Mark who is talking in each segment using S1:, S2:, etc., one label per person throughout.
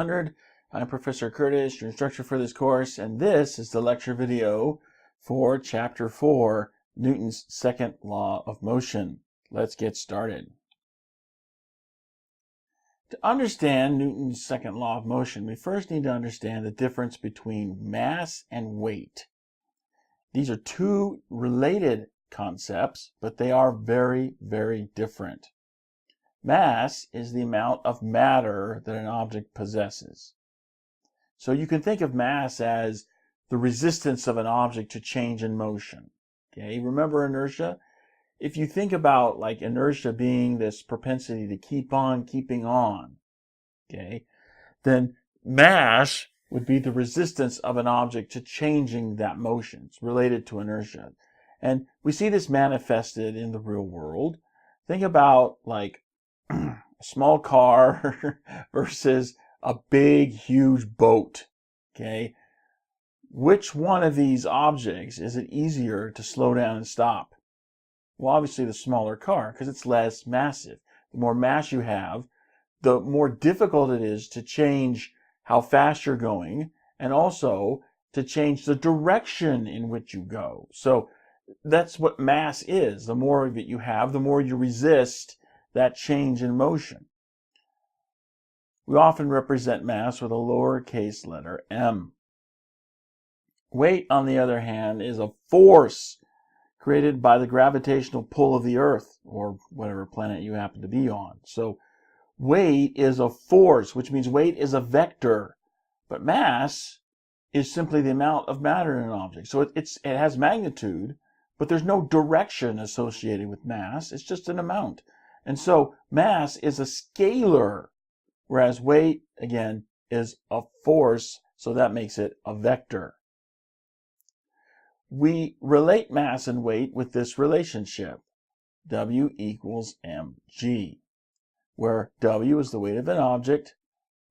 S1: 100. I'm Professor Curtis, your instructor for this course, and this is the lecture video for Chapter 4, Newton's second law of motion. Let's get started. To understand Newton's second law of motion, we first need to understand the difference between mass and weight. These are two related concepts, but they are very, very different. Mass is the amount of matter that an object possesses. So you can think of mass as the resistance of an object to change in motion. Okay, remember inertia? If you think about like inertia being this propensity to keep on keeping on, okay, then mass would be the resistance of an object to changing that motion. It's related to inertia. And we see this manifested in the real world. Think about like a small car versus a big, huge boat, okay? Which one of these objects is it easier to slow down and stop? Well, obviously the smaller car, because it's less massive. The more mass you have, the more difficult it is to change how fast you're going, and also to change the direction in which you go. So that's what mass is. The more of it you have, the more you resist that change in motion. We often represent mass with a lowercase letter m. Weight, on the other hand, is a force created by the gravitational pull of the Earth, or whatever planet you happen to be on. So weight is a force, which means weight is a vector, but mass is simply the amount of matter in an object. So it has magnitude, but there's no direction associated with mass. It's just an amount. And so mass is a scalar, whereas weight, again, is a force, so that makes it a vector. We relate mass and weight with this relationship, W equals mg, where W is the weight of an object,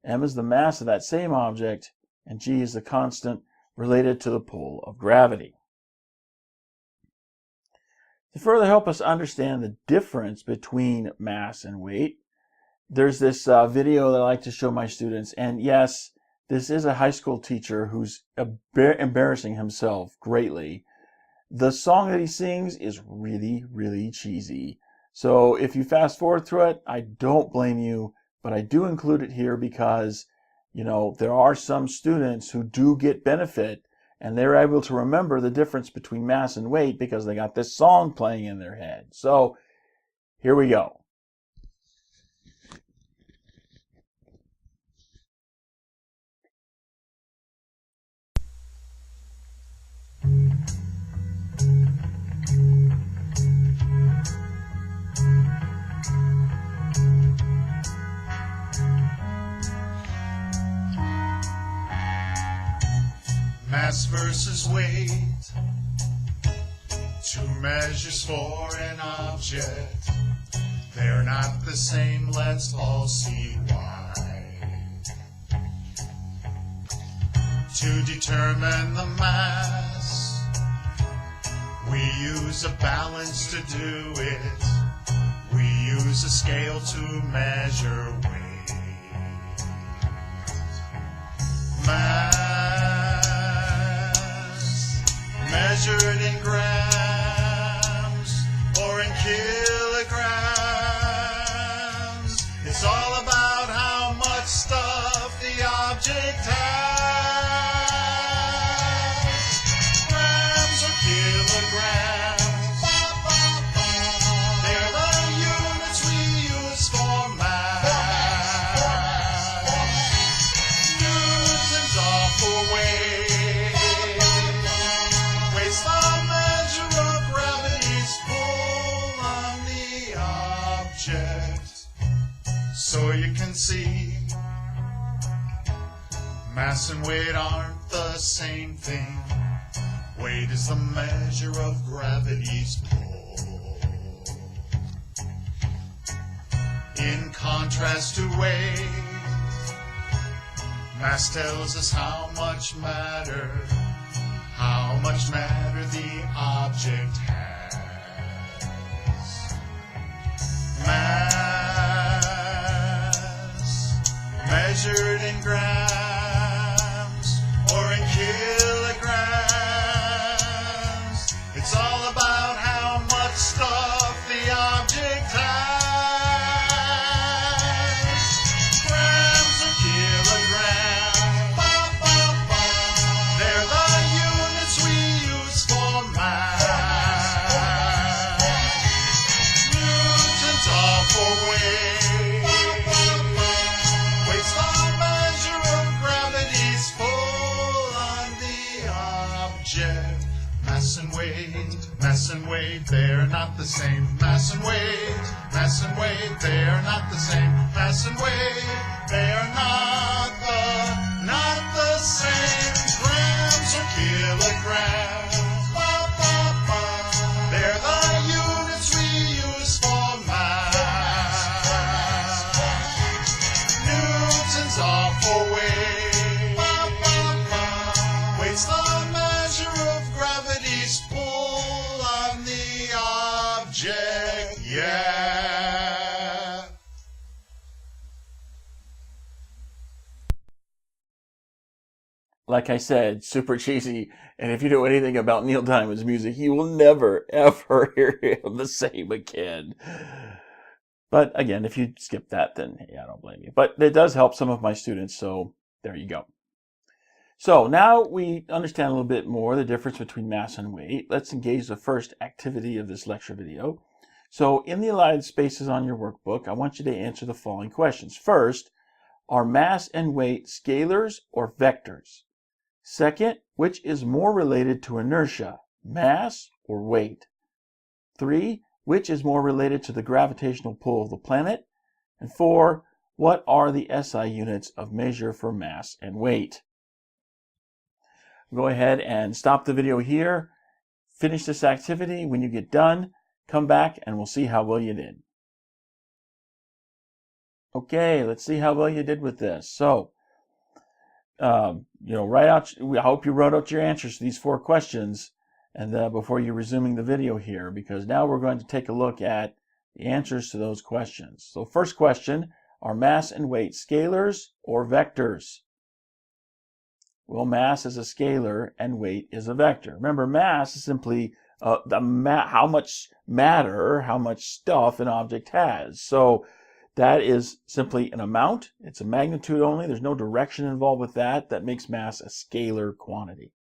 S1: m is the mass of that same object, and g is the constant related to the pull of gravity. To further help us understand the difference between mass and weight, there's this video that I like to show my students, and yes, this is a high school teacher who's embarrassing himself greatly. The song that he sings is really, really cheesy. So if you fast forward through it, I don't blame you, but I do include it here because, you know, there are some students who do get benefit, and they're able to remember the difference between mass and weight because they got this song playing in their head. So here we go.
S2: Mass versus weight, two measures for an object. They're not the same, let's all see why. To determine the mass, we use a balance to do it. We use a scale to measure weight. Measured in grams or in kilograms. It's all about how much stuff the object has. Grams or kilograms, they're the units we use for mass. Newtons are for weight. So you can see, mass and weight aren't the same thing. Weight is the measure of gravity's pull. In contrast to weight, mass tells us how much matter the object has. Mass measured in grams or in kilograms. It's all about how much stuff the object has. Grams or kilograms, ba, ba, ba. They're the units we use for mass. Newtons are for weight. Weight's the measure of gravity's pull on the object. Mass and weight, they're not the same. Mass and weight, they're not the same. Mass and weight, they're not the same. Grams or kilograms, ba, ba, ba. They're the units we use for mass. Newtons are for weight, ba, ba, ba. Weight's the measure of gravity's pull on the object, yeah.
S1: Like I said, super cheesy, and if you know anything about Neil Diamond's music, you will never, ever hear him the same again. But again, if you skip that, then hey, I don't blame you. But it does help some of my students, so there you go. So now we understand a little bit more the difference between mass and weight. Let's engage the first activity of this lecture video. So in the allotted spaces on your workbook, I want you to answer the following questions. First, are mass and weight scalars or vectors? Second, which is more related to inertia, mass or weight? 3, which is more related to the gravitational pull of the planet? And 4, what are the SI units of measure for mass and weight? Go ahead and stop the video here. Finish this activity. When you get done, come back and we'll see how well you did. Okay, let's see how well you did with this. So, I hope you wrote out your answers to these 4 questions and before you're resuming the video here, because now we're going to take a look at the answers to those questions. So first question, are mass and weight scalars or vectors? Well, mass is a scalar and weight is a vector. Remember, mass is simply how much matter, how much stuff an object has. So that is simply an amount. It's a magnitude only. There's no direction involved with that. That makes mass a scalar quantity.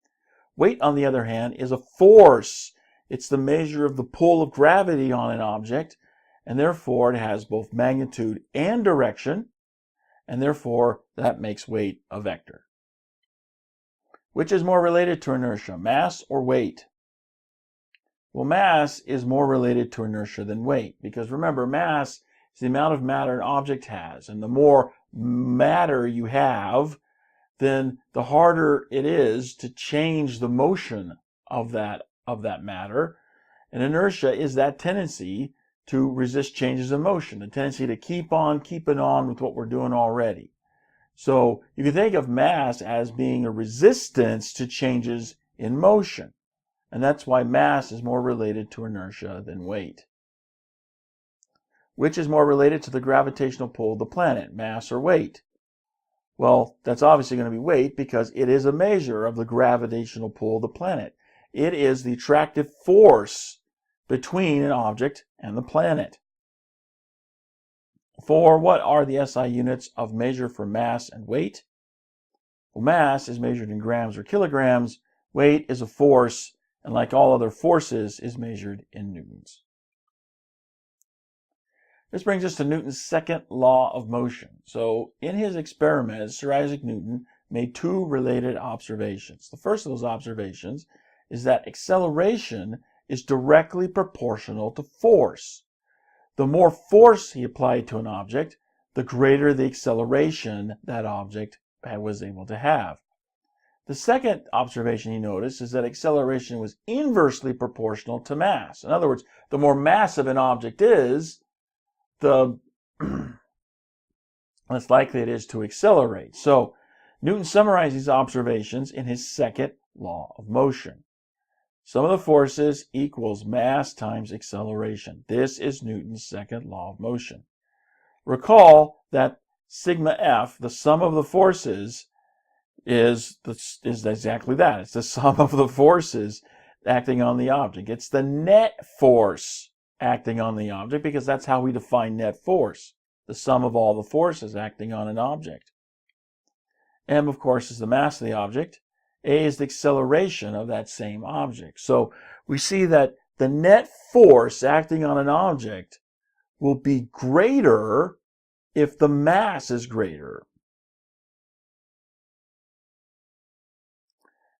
S1: Weight, on the other hand, is a force. It's the measure of the pull of gravity on an object, and therefore it has both magnitude and direction, and therefore that makes weight a vector. Which is more related to inertia, mass or weight? Well, mass is more related to inertia than weight, because remember, mass is the amount of matter an object has, and the more matter you have, then the harder it is to change the motion of that matter. And inertia is that tendency to resist changes in motion, the tendency to keep on keeping on with what we're doing already. So you can think of mass as being a resistance to changes in motion. And that's why mass is more related to inertia than weight. Which is more related to the gravitational pull of the planet, mass or weight? Well, that's obviously going to be weight because it is a measure of the gravitational pull of the planet. It is the attractive force between an object and the planet. 4, what are the SI units of measure for mass and weight? Well, mass is measured in grams or kilograms. Weight is a force, and like all other forces, is measured in newtons. This brings us to Newton's second law of motion. So in his experiment, Sir Isaac Newton made 2 related observations. The first of those observations is that acceleration is directly proportional to force. The more force he applied to an object, the greater the acceleration that object was able to have. The second observation he noticed is that acceleration was inversely proportional to mass. In other words, the more massive an object is, the less likely it is to accelerate. So Newton summarized these observations in his second law of motion. Sum of the forces equals mass times acceleration. This is Newton's second law of motion. Recall that sigma F, the sum of the forces, is exactly that. It's the sum of the forces acting on the object. It's the net force acting on the object, because that's how we define net force, the sum of all the forces acting on an object. M, of course, is the mass of the object. A is the acceleration of that same object. So we see that the net force acting on an object will be greater if the mass is greater.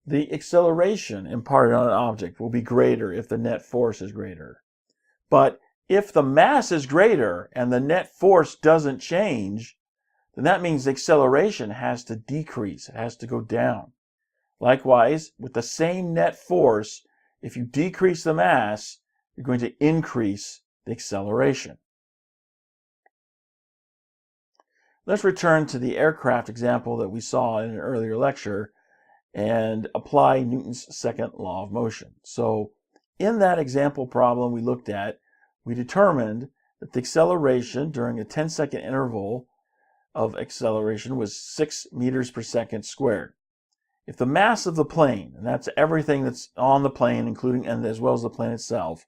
S1: The acceleration imparted on an object will be greater if the net force is greater. But if the mass is greater and the net force doesn't change, then that means the acceleration has to decrease. It has to go down. Likewise, with the same net force, if you decrease the mass, you're going to increase the acceleration. Let's return to the aircraft example that we saw in an earlier lecture and apply Newton's second law of motion. So in that example problem we looked at, we determined that the acceleration during a 10-second interval of acceleration was 6 meters per second squared. If the mass of the plane, and that's everything that's on the plane, including and as well as the plane itself,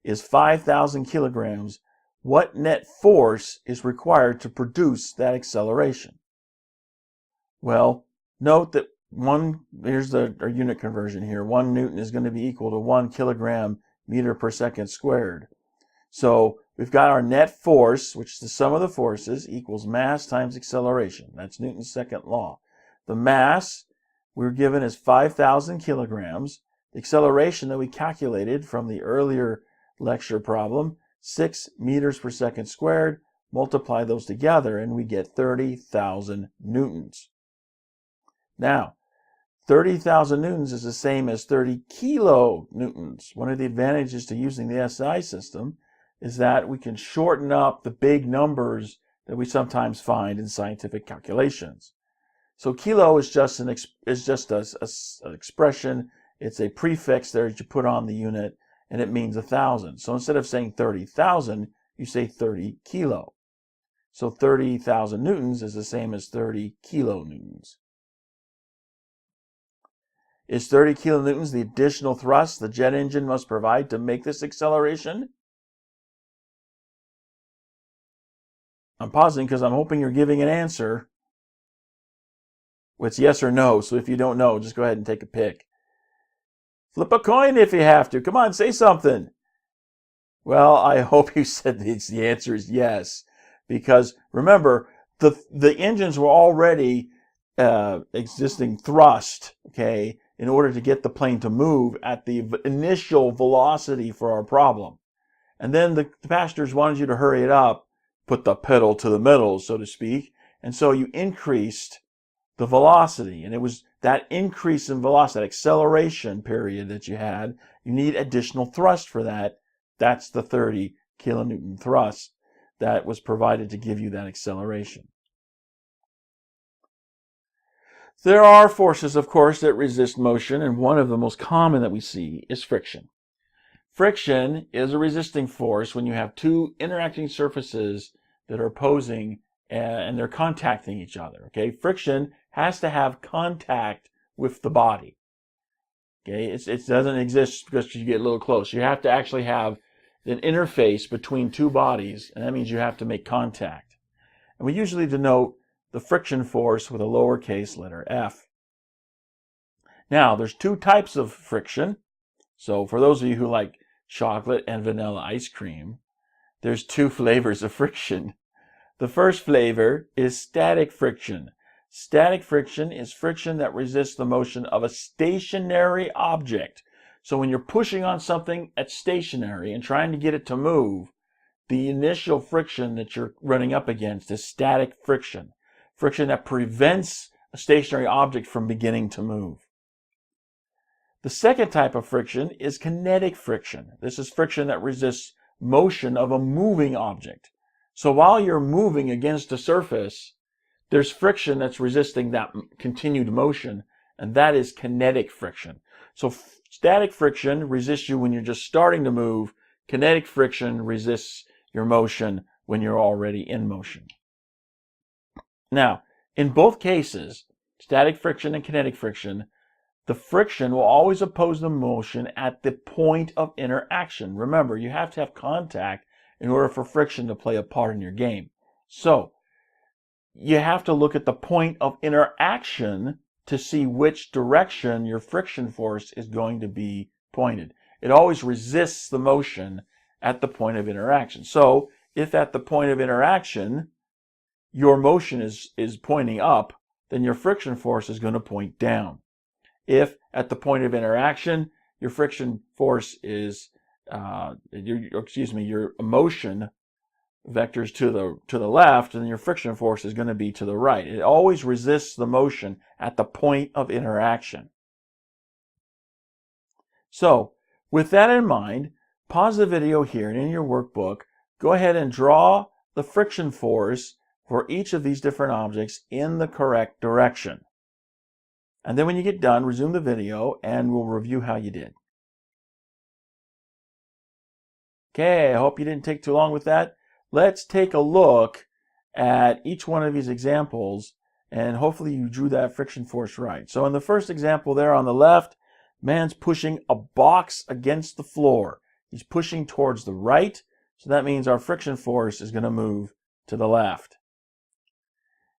S1: is 5,000 kilograms, what net force is required to produce that acceleration? Well, note that here's our unit conversion here. 1 Newton is going to be equal to 1 kilogram meter per second squared. So we've got our net force, which is the sum of the forces, equals mass times acceleration. That's Newton's second law. The mass we're given is 5,000 kilograms. The acceleration that we calculated from the earlier lecture problem, 6 meters per second squared, multiply those together and we get 30,000 newtons. Now, 30,000 newtons is the same as 30 kilonewtons. One of the advantages to using the SI system is that we can shorten up the big numbers that we sometimes find in scientific calculations. So kilo is just an expression. It's a prefix there that you put on the unit, and it means 1,000. So instead of saying 30,000, you say 30 kilo. So 30,000 newtons is the same as 30 kilonewtons. Is 30 kilonewtons the additional thrust the jet engine must provide to make this acceleration? I'm pausing because I'm hoping you're giving an answer. It's yes or no, so if you don't know, just go ahead and take a pick. Flip a coin if you have to. Come on, say something. Well, I hope you said the answer is yes, because remember, the engines were already existing thrust, okay, in order to get the plane to move at the initial velocity for our problem. And then the passengers wanted you to hurry it up, put the pedal to the metal, so to speak, and so you increased the velocity, and it was that increase in velocity, that acceleration period that you had, you need additional thrust for that. That's the 30 kilonewton thrust that was provided to give you that acceleration. There are forces, of course, that resist motion, and one of the most common that we see is friction. Friction is a resisting force when you have two interacting surfaces that are opposing and they're contacting each other. Okay, friction has to have contact with the body. Okay, it doesn't exist because you get a little close. You have to actually have an interface between two bodies, and that means you have to make contact. And we usually denote the friction force with a lowercase letter f. Now, there's two types of friction. So for those of you who like chocolate and vanilla ice cream, there's two flavors of friction. The first flavor is static friction. Static friction is friction that resists the motion of a stationary object. So when you're pushing on something that's stationary and trying to get it to move, the initial friction that you're running up against is static friction. Friction that prevents a stationary object from beginning to move. The second type of friction is kinetic friction. This is friction that resists motion of a moving object. So while you're moving against a surface, there's friction that's resisting that continued motion, and that is kinetic friction. So static friction resists you when you're just starting to move. Kinetic friction resists your motion when you're already in motion. Now, in both cases, static friction and kinetic friction, the friction will always oppose the motion at the point of interaction. Remember, you have to have contact in order for friction to play a part in your game. So, you have to look at the point of interaction to see which direction your friction force is going to be pointed. It always resists the motion at the point of interaction. So, if at the point of interaction your motion is pointing up, then your friction force is going to point down. If at the point of interaction your friction force is, your motion vectors to the left, then your friction force is going to be to the right. It always resists the motion at the point of interaction. So, with that in mind, pause the video here, and in your workbook, go ahead and draw the friction force for each of these different objects in the correct direction. And then when you get done, resume the video and we'll review how you did. Okay, I hope you didn't take too long with that. Let's take a look at each one of these examples, and hopefully you drew that friction force right. So in the first example there on the left, man's pushing a box against the floor. He's pushing towards the right, so that means our friction force is going to move to the left.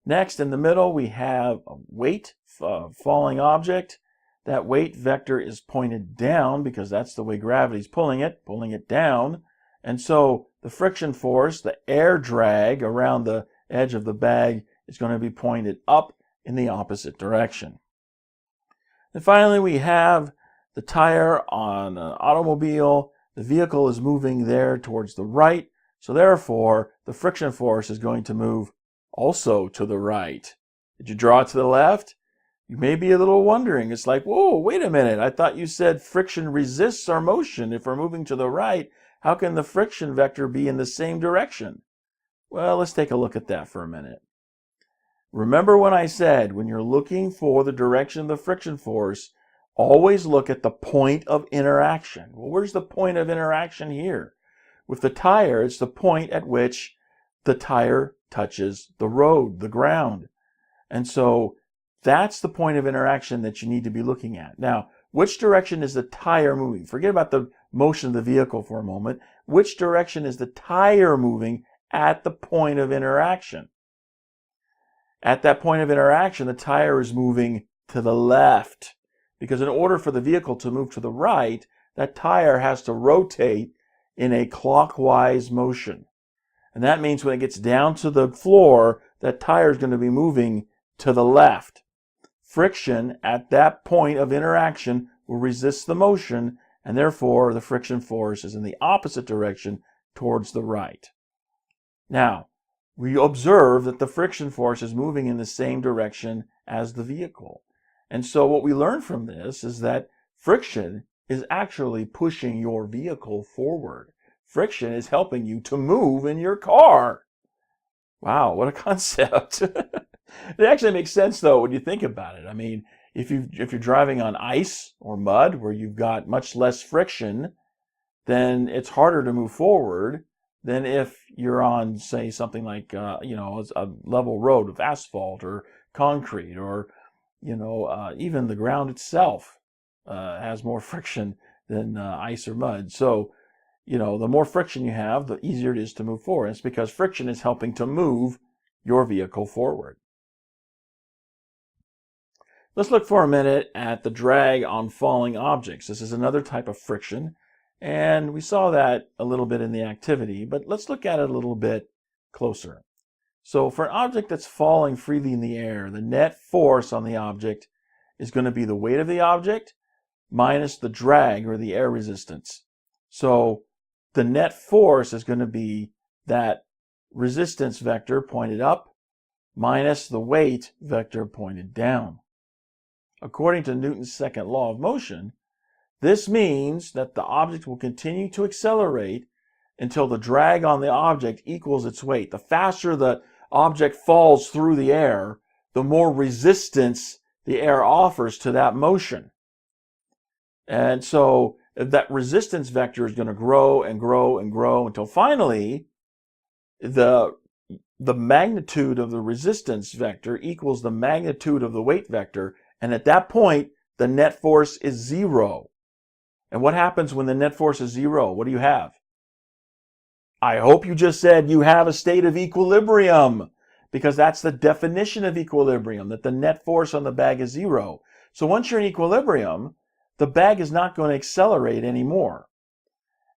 S1: Next, in the middle, we have a weight, falling object. That weight vector is pointed down because that's the way gravity's pulling it down. And so the friction force, the air drag around the edge of the bag, is going to be pointed up in the opposite direction. And finally, we have the tire on an automobile. The vehicle is moving there towards the right, so therefore the friction force is going to move also to the right. Did you draw it to the left? You may be a little wondering. It's like, whoa, wait a minute. I thought you said friction resists our motion. If we're moving to the right, how can the friction vector be in the same direction? Well, let's take a look at that for a minute. Remember when I said when you're looking for the direction of the friction force, always look at the point of interaction. Well, where's the point of interaction here? With the tire, it's the point at which the tire touches the road, the ground. And so that's the point of interaction that you need to be looking at. Now, which direction is the tire moving? Forget about the motion of the vehicle for a moment. Which direction is the tire moving at the point of interaction? At that point of interaction, the tire is moving to the left, because in order for the vehicle to move to the right, that tire has to rotate in a clockwise motion. And that means when it gets down to the floor, that tire is going to be moving to the left. Friction at that point of interaction will resist the motion, and therefore the friction force is in the opposite direction towards the right. Now, we observe that the friction force is moving in the same direction as the vehicle. And so what we learn from this is that friction is actually pushing your vehicle forward. Friction is helping you to move in your car. Wow, what a concept. It actually makes sense, though, when you think about it. I mean, if you're driving on ice or mud where you've got much less friction, then it's harder to move forward than if you're on, say, something like, a level road with asphalt or concrete, or, even the ground itself has more friction than ice or mud. So, the more friction you have, the easier it is to move forward. It's because friction is helping to move your vehicle forward. Let's look for a minute at the drag on falling objects. This is another type of friction, and we saw that a little bit in the activity, but let's look at it a little bit closer. So for an object that's falling freely in the air, the net force on the object is going to be the weight of the object minus the drag, or the air resistance. So the net force is going to be that resistance vector pointed up minus the weight vector pointed down. According to Newton's second law of motion, this means that the object will continue to accelerate until the drag on the object equals its weight. The faster the object falls through the air, the more resistance the air offers to that motion. And so that resistance vector is going to grow and grow and grow until finally the the magnitude of the resistance vector equals the magnitude of the weight vector, and at that point, the net force is 0. And what happens when the net force is 0? What do you have? I hope you just said you have a state of equilibrium, because that's the definition of equilibrium, that the net force on the bag is 0. So once you're in equilibrium, the bag is not going to accelerate anymore,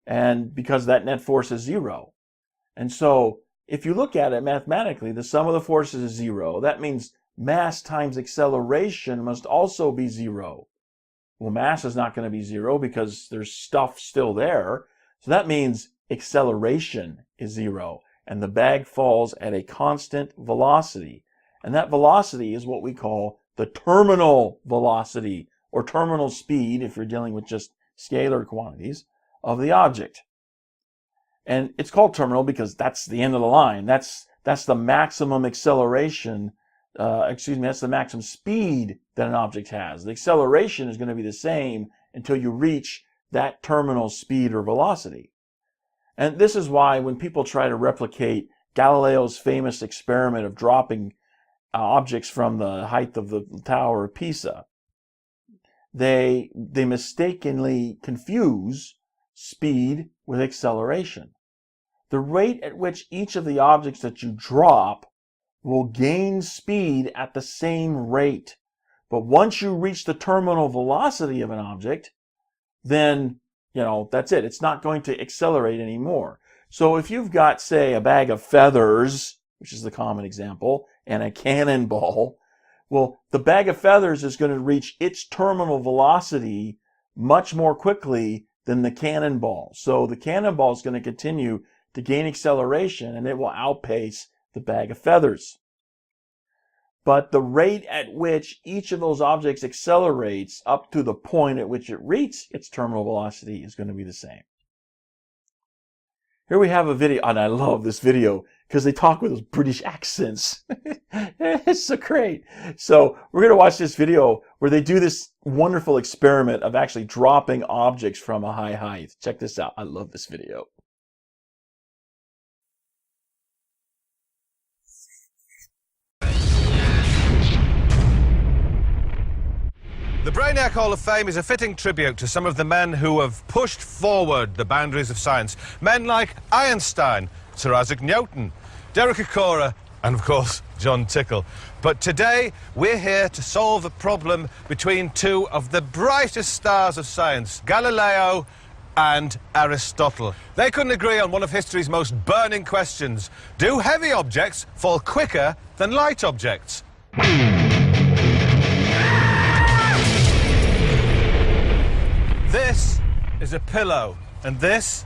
S1: and because that net force is 0. And so if you look at it mathematically, the sum of the forces is 0. That means mass times acceleration must also be 0. Well, mass is not going to be 0 because there's stuff still there. So that means acceleration is 0, and the bag falls at a constant velocity. And that velocity is what we call the terminal velocity, or terminal speed, if you're dealing with just scalar quantities, of the object. And it's called terminal because that's the end of the line. That's the maximum acceleration, that's the maximum speed that an object has. The acceleration is going to be the same until you reach that terminal speed or velocity. And this is why when people try to replicate Galileo's famous experiment of dropping objects from the height of the Tower of Pisa, they mistakenly confuse speed with acceleration. The rate at which each of the objects that you drop will gain speed at the same rate. But once you reach the terminal velocity of an object, then, that's it. It's not going to accelerate anymore. So if you've got, say, a bag of feathers, which is the common example, and a cannonball, well, the bag of feathers is going to reach its terminal velocity much more quickly than the cannonball. So the cannonball is going to continue to gain acceleration, and it will outpace the bag of feathers. But the rate at which each of those objects accelerates up to the point at which it reaches its terminal velocity is going to be the same. Here we have a video, and I love this video because they talk with those British accents. It's so great. So we're going to watch this video where they do this wonderful experiment of actually dropping objects from a high height. Check this out. I love this video.
S3: The Brainiac Hall of Fame is a fitting tribute to some of the men who have pushed forward the boundaries of science. Men like Einstein, Sir Isaac Newton, Derek Acorah, and of course, John Tickle. But today, we're here to solve a problem between two of the brightest stars of science, Galileo and Aristotle. They couldn't agree on one of history's most burning questions. Do heavy objects fall quicker than light objects? This is a pillow, and this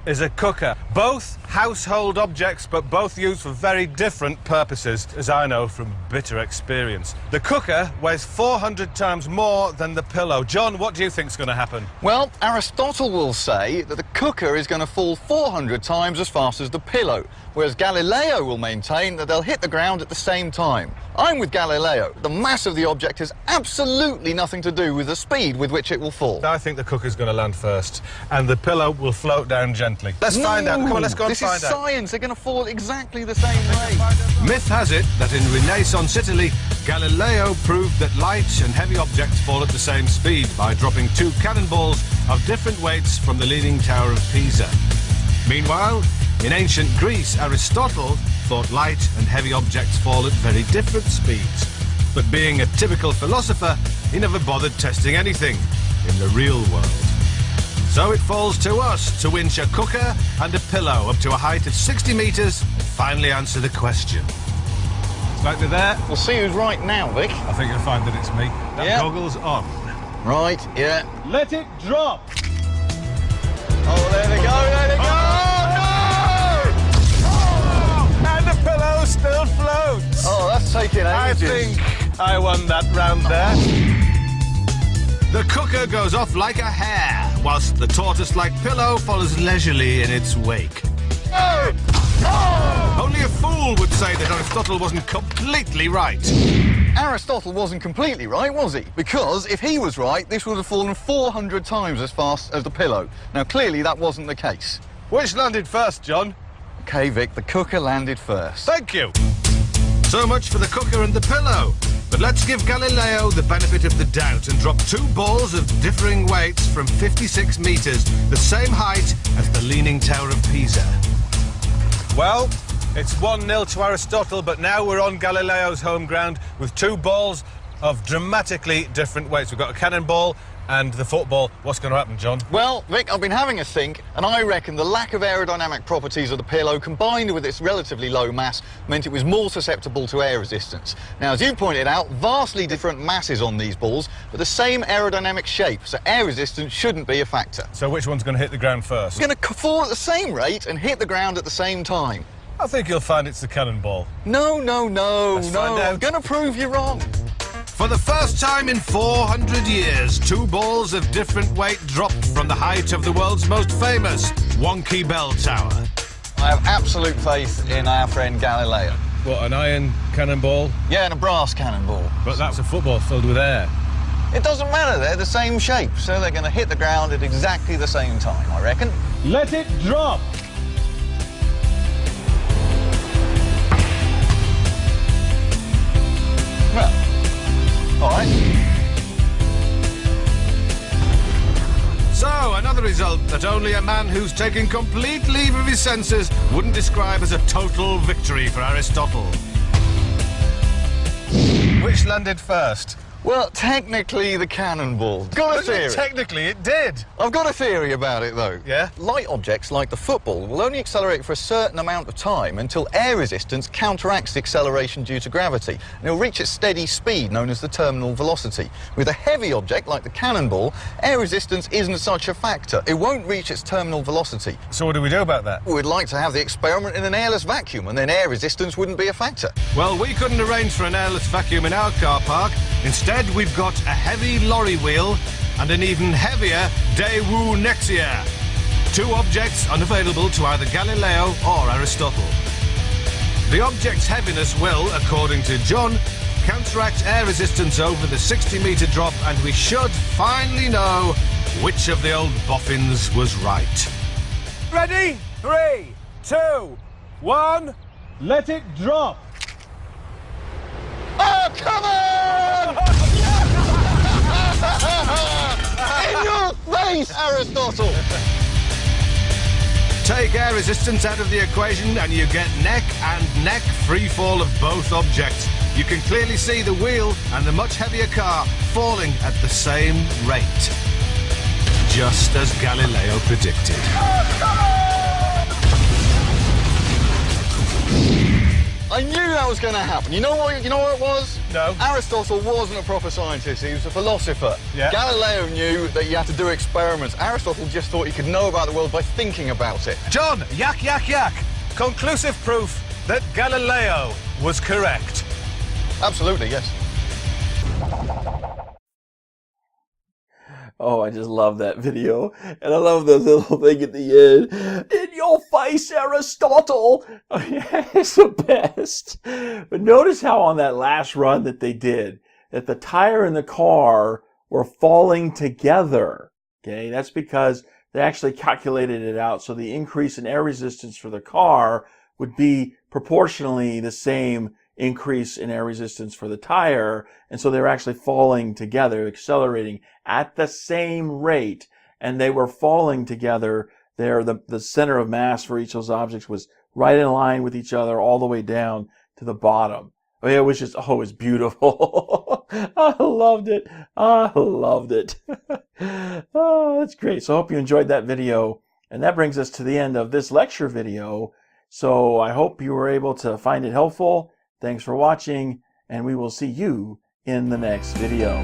S3: is a cooker. Both household objects, but both used for very different purposes, as I know from bitter experience. The cooker weighs 400 times more than the pillow. John, what do you think's going to happen?
S4: Well, Aristotle will say that the cooker is going to fall 400 times as fast as the pillow, whereas Galileo will maintain that they'll hit the ground at the same time. I'm with Galileo. The mass of the object has absolutely nothing to do with the speed with which it will fall.
S3: I think the cooker's going to land first, and the pillow will float down gently. Let's find out. Come on, let's go and find out.
S4: This is science. They're going to fall exactly the same way.
S3: Myth has it that in Renaissance Italy, Galileo proved that light and heavy objects fall at the same speed by dropping two cannonballs of different weights from the Leaning Tower of Pisa. Meanwhile, in ancient Greece, Aristotle thought light and heavy objects fall at very different speeds. But being a typical philosopher, he never bothered testing anything in the real world. So it falls to us to winch a cooker and a pillow up to a height of 60 metres and finally answer the question. Right there.
S4: We'll see who's right now, Vic.
S3: I think you'll find that it's me. That goggle's on.
S4: Right, yeah.
S3: Let it drop!
S4: Oh, there they go, there they go!
S3: And the pillow still floats!
S4: Oh, that's taking ages.
S3: I think I won that round there. The cooker goes off like a hare, whilst the tortoise-like pillow follows leisurely in its wake. Only a fool would say that Aristotle wasn't completely right.
S4: Aristotle wasn't completely right, was he? Because if he was right, this would have fallen 400 times as fast as the pillow. Now, clearly, that wasn't the case.
S3: Which landed first, John?
S4: Okay, Vic, the cooker landed first.
S3: Thank you. So much for the cooker and the pillow. But let's give Galileo the benefit of the doubt and drop 2 balls of differing weights from 56 metres, the same height as the Leaning Tower of Pisa. Well, it's 1-0 to Aristotle, but now we're on Galileo's home ground with 2 balls of dramatically different weights. We've got a cannonball and the football. What's going to happen, John?
S4: Well, Vic, I've been having a think, and I reckon the lack of aerodynamic properties of the pillow combined with its relatively low mass meant it was more susceptible to air resistance. Now, as you pointed out, vastly different masses on these balls, but the same aerodynamic shape, so air resistance shouldn't be a factor.
S3: So which one's going to hit the ground first?
S4: It's going to fall at the same rate and hit the ground at the same time.
S3: I think you'll find it's the cannonball.
S4: No,
S3: Let's find out.
S4: I'm going to prove you wrong.
S3: For the first time in 400 years, 2 balls of different weight dropped from the height of the world's most famous wonky bell tower.
S4: I have absolute faith in our friend Galileo.
S3: What, an iron cannonball?
S4: Yeah, and a brass cannonball.
S3: But that's a football filled with air.
S4: It doesn't matter, they're the same shape, so they're going to hit the ground at exactly the same time, I reckon.
S3: Let it drop!
S4: Well, all right.
S3: So, another result that only a man who's taken complete leave of his senses wouldn't describe as a total victory for Aristotle. Which landed first?
S4: Well, technically the cannonball. Got a theory.
S3: Technically, it did.
S4: I've got a theory about it, though.
S3: Yeah?
S4: Light objects like the football will only accelerate for a certain amount of time until air resistance counteracts the acceleration due to gravity, and it'll reach its steady speed, known as the terminal velocity. With a heavy object like the cannonball, air resistance isn't such a factor. It won't reach its terminal velocity.
S3: So what do we do about that?
S4: We'd like to have the experiment in an airless vacuum, and then air resistance wouldn't be a factor.
S3: Well, we couldn't arrange for an airless vacuum in our car park. Instead, we've got a heavy lorry wheel and an even heavier Daewoo Nexia. 2 objects unavailable to either Galileo or Aristotle. The object's heaviness will, according to John, counteract air resistance over the 60-metre drop, and we should finally know which of the old boffins was right. Ready? 3, 2, 1, let it drop!
S4: Oh, come on! In your face, Aristotle!
S3: Take air resistance out of the equation and you get neck and neck free fall of both objects. You can clearly see the wheel and the much heavier car falling at the same rate. Just as Galileo predicted.
S4: I knew that was going to happen. You know what it was?
S3: No.
S4: Aristotle wasn't a proper scientist, he was a philosopher.
S3: Yeah.
S4: Galileo knew that you had to do experiments. Aristotle just thought he could know about the world by thinking about it.
S3: John, yak, yak, yak. Conclusive proof that Galileo was correct.
S4: Absolutely, yes.
S1: Oh, I just love that video. And I love the little thing at the end. In your face, Aristotle! Oh, yeah, it's the best. But notice how on that last run that they did, that the tire and the car were falling together. Okay, that's because they actually calculated it out. So the increase in air resistance for the car would be proportionally the same increase in air resistance for the tire, and so they were actually falling together, accelerating at the same rate, and they were falling together there. The center of mass for each of those objects was right in line with each other all the way down to the bottom. I mean, it was just, oh, it was beautiful. I loved it. I loved it. Oh, that's great. So I hope you enjoyed that video, and that brings us to the end of this lecture video. So I hope you were able to find it helpful. Thanks for watching, and we will see you in the next video.